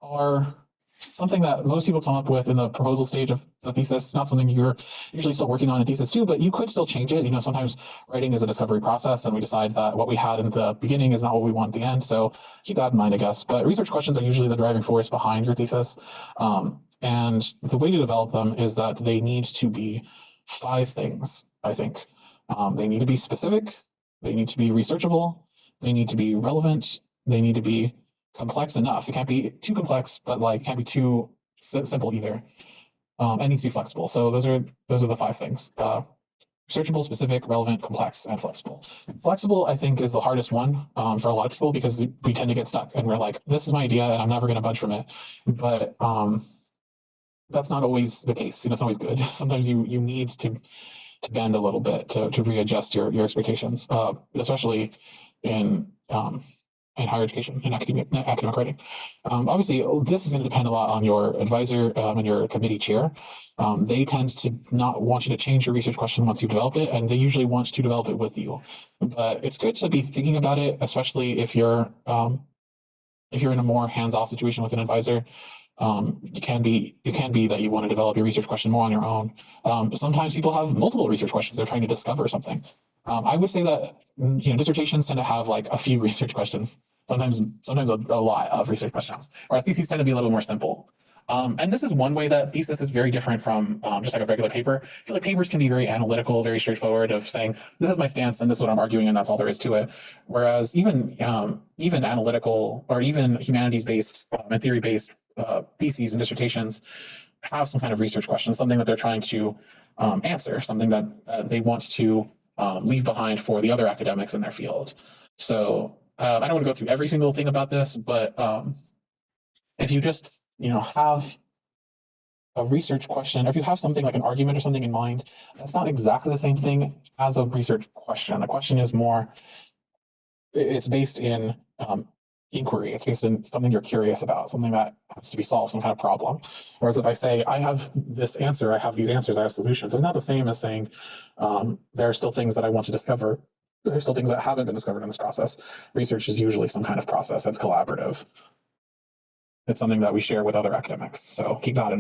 are something that most people come up with in the proposal stage of the thesis, not something you're usually still working on in thesis too, but you could still change it. Sometimes writing is a discovery process and we decide that what we had in the beginning is not what we want at the end. So keep that in mind, I guess. But research questions are usually the driving force behind your thesis. And the way to develop them is that they need to be 5 things, I think. They need to be specific, they need to be researchable, they need to be relevant, they need to be complex enough. It can't be too complex, but like can't be too simple either. It needs to be flexible. So those are the 5 things. Researchable, specific, relevant, complex, and flexible. Flexible, I think, is the hardest one for a lot of people because we tend to get stuck and we're like, this is my idea and I'm never going to budge from it. But that's not always the case. It's not always good. Sometimes you need to bend a little bit to readjust your expectations, especially in higher education and academic writing. Obviously, this is going to depend a lot on your advisor and your committee chair. They tend to not want you to change your research question once you've developed it, and they usually want to develop it with you. But it's good to be thinking about it, especially if you're in a more hands-off situation with an advisor. It can be that you want to develop your research question more on your own. Sometimes people have multiple research questions. They're trying to discover something. I would say that dissertations tend to have like a few research questions, sometimes a lot of research questions, whereas theses tend to be a little more simple. And this is one way that thesis is very different from just like a regular paper. I feel like papers can be very analytical, very straightforward of saying, this is my stance and this is what I'm arguing and that's all there is to it. Whereas even analytical or even humanities-based and theory-based theses and dissertations have some kind of research question, something that they're trying to answer, something that they want to leave behind for the other academics in their field. So I don't want to go through every single thing about this, but if you just have a research question, or if you have something like an argument or something in mind, that's not exactly the same thing as a research question. A question is more, it's based in inquiry. It's based in something you're curious about, something that has to be solved, some kind of problem. Whereas if I say, I have this answer, I have these answers, I have solutions, it's not the same as saying there are still things that I want to discover. There are still things that haven't been discovered in this process. Research is usually some kind of process that's collaborative. It's something that we share with other academics. So keep that in mind.